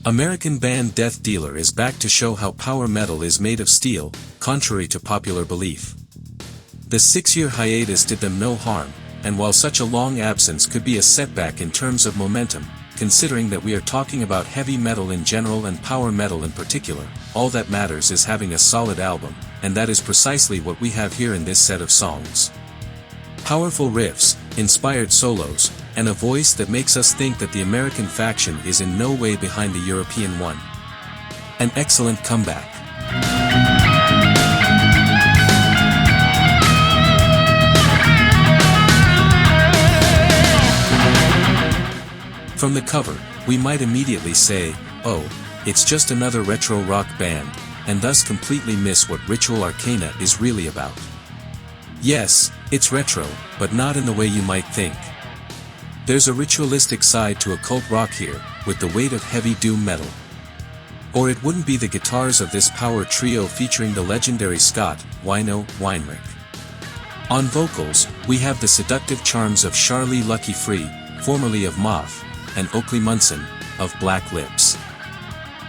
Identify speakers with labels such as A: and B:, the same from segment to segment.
A: American band Death Dealer is back to show how power metal is made of steel, contrary to popular belief. The 6-year hiatus did them no harm, and while such a long absence could be a setback in terms of momentum, considering that we are talking about heavy metal in general and power metal in particular, all that matters is having a solid album, and that is precisely what we have here in this set of songs. Powerful riffs, inspired solos, and a voice that makes us think that the American faction is in no way behind the European one. An excellent comeback. From the cover, we might immediately say, oh, it's just another retro rock band, and thus completely miss what Ritual Arcana is really about. Yes, it's retro, but not in the way you might think. There's a ritualistic side to occult rock here, with the weight of heavy doom metal. Or it wouldn't be the guitars of this power trio featuring the legendary Scott, Wino, Weinrich. On vocals, we have the seductive charms of Charlie Lucky Free, formerly of Moth, and Oakley Munson, of Black Lips.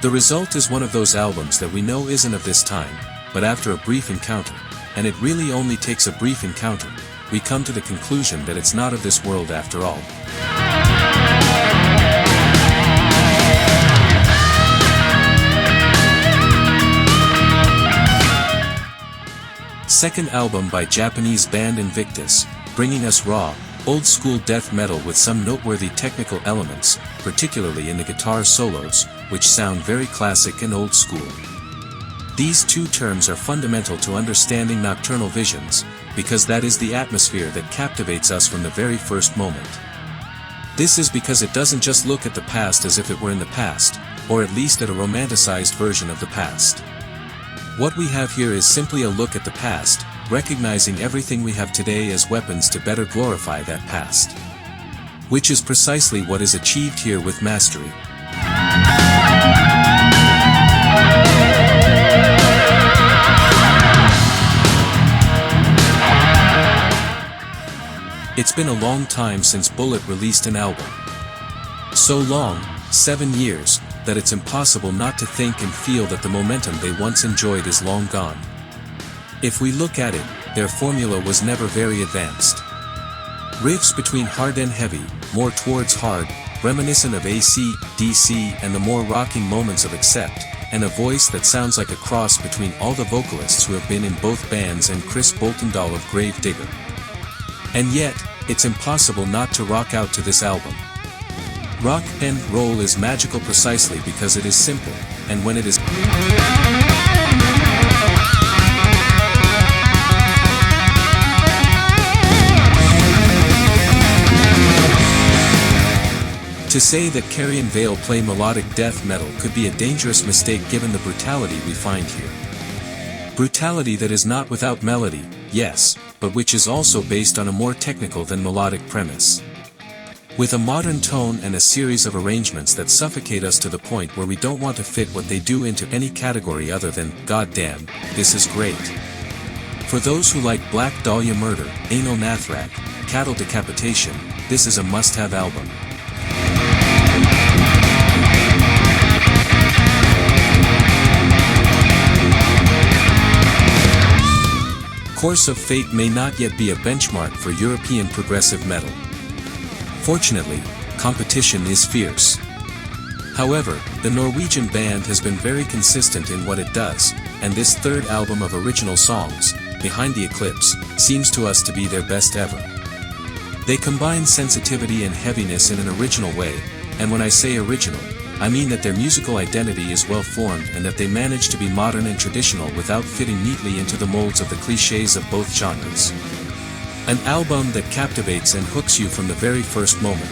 A: The result is one of those albums that we know isn't of this time, but after a brief encounter, and it really only takes a brief encounter, we come to the conclusion that it's not of this world after all. Second album by Japanese band Invictus, bringing us raw, old-school death metal with some noteworthy technical elements, particularly in the guitar solos, which sound very classic and old-school. These two terms are fundamental to understanding Nocturnal Visions, because that is the atmosphere that captivates us from the very first moment. This is because it doesn't just look at the past as if it were in the past, or at least at a romanticized version of the past. What we have here is simply a look at the past, recognizing everything we have today as weapons to better glorify that past. Which is precisely what is achieved here with Mastery. It's been a long time since Bullet released an album. So long, 7 years, that it's impossible not to think and feel that the momentum they once enjoyed is long gone. If we look at it, their formula was never very advanced. Riffs between hard and heavy, more towards hard, reminiscent of AC/DC and the more rocking moments of Accept, and a voice that sounds like a cross between all the vocalists who have been in both bands and Chris Boltondahl of Gravedigger. And yet, it's impossible not to rock out to this album. Rock and roll is magical precisely because it is simple, and when it is to say that Carrion Vael play melodic death metal could be a dangerous mistake given the brutality we find here. Brutality that is not without melody, yes, but which is also based on a more technical than melodic premise. With a modern tone and a series of arrangements that suffocate us to the point where we don't want to fit what they do into any category other than, goddamn, this is great. For those who like Black Dahlia Murder, Anal Nathrak, Cattle Decapitation, this is a must-have album. Course of Fate may not yet be a benchmark for European progressive metal. Fortunately, competition is fierce. However, the Norwegian band has been very consistent in what it does, and this third album of original songs, Behind the Eclipse, seems to us to be their best ever. They combine sensitivity and heaviness in an original way, and when I say original, I mean that their musical identity is well formed and that they manage to be modern and traditional without fitting neatly into the molds of the clichés of both genres. An album that captivates and hooks you from the very first moment.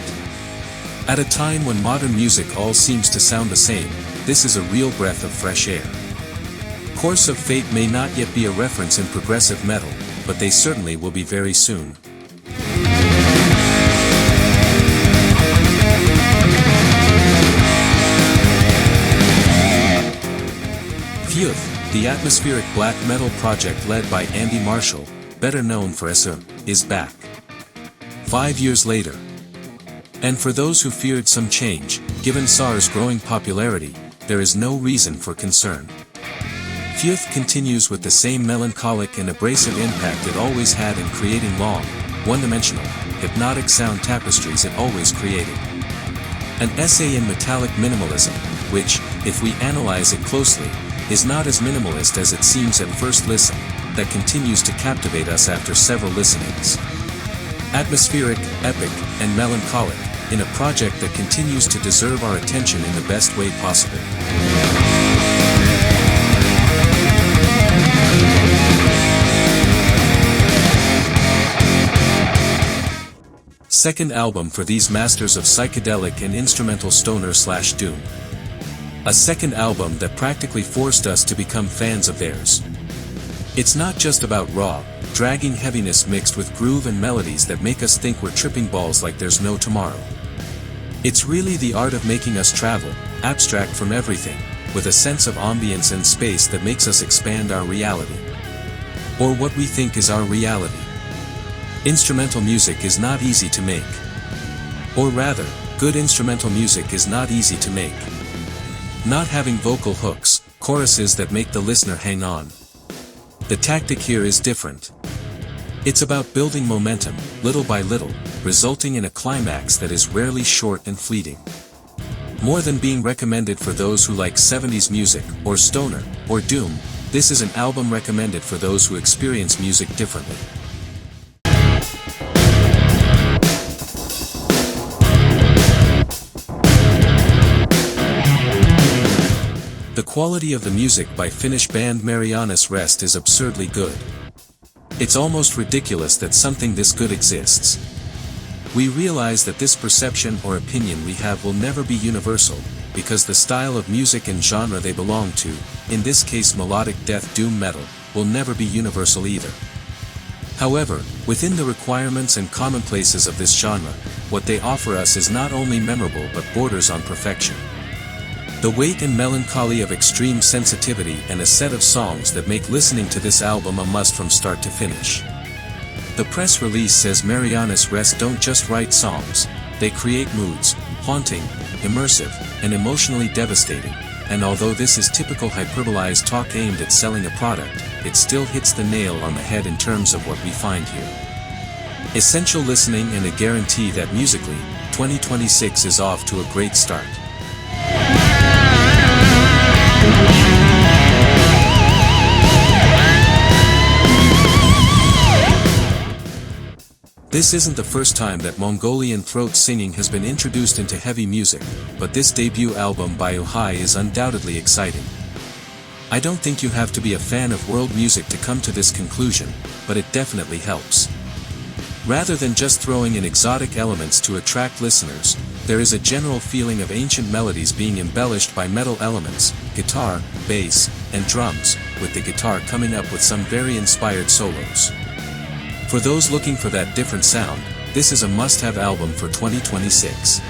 A: At a time when modern music all seems to sound the same, this is a real breath of fresh air. Course of Fate may not yet be a reference in progressive metal, but they certainly will be very soon. Fuath, the atmospheric black metal project led by Andy Marshall, better known for SM, is back. 5 years later. And for those who feared some change, given SAR's growing popularity, there is no reason for concern. Fuath continues with the same melancholic and abrasive impact it always had in creating long, one-dimensional, hypnotic sound tapestries it always created. An essay in metallic minimalism, which, if we analyze it closely, is not as minimalist as it seems at first listen, that continues to captivate us after several listenings. Atmospheric, epic, and melancholic, in a project that continues to deserve our attention in the best way possible. Second album for these masters of psychedelic and instrumental stoner/doom. A second album that practically forced us to become fans of theirs. It's not just about raw, dragging heaviness mixed with groove and melodies that make us think we're tripping balls like there's no tomorrow. It's really the art of making us travel, abstract from everything, with a sense of ambience and space that makes us expand our reality. Or what we think is our reality. Instrumental music is not easy to make. Or rather, good instrumental music is not easy to make. Not having vocal hooks, choruses that make the listener hang on. The tactic here is different. It's about building momentum, little by little, resulting in a climax that is rarely short and fleeting. More than being recommended for those who like 70s music, or stoner, or doom, this is an album recommended for those who experience music differently. The quality of the music by Finnish band Marianas Rest is absurdly good. It's almost ridiculous that something this good exists. We realize that this perception or opinion we have will never be universal, because the style of music and genre they belong to, in this case melodic death doom metal, will never be universal either. However, within the requirements and commonplaces of this genre, what they offer us is not only memorable but borders on perfection. The weight and melancholy of extreme sensitivity and a set of songs that make listening to this album a must from start to finish. The press release says Marianas Rest don't just write songs, they create moods, haunting, immersive, and emotionally devastating, and although this is typical hyperbolized talk aimed at selling a product, it still hits the nail on the head in terms of what we find here. Essential listening and a guarantee that musically, 2026 is off to a great start. This isn't the first time that Mongolian throat singing has been introduced into heavy music, but this debut album by Uuhai is undoubtedly exciting. I don't think you have to be a fan of world music to come to this conclusion, but it definitely helps. Rather than just throwing in exotic elements to attract listeners, there is a general feeling of ancient melodies being embellished by metal elements, guitar, bass, and drums, with the guitar coming up with some very inspired solos. For those looking for that different sound, this is a must-have album for 2026.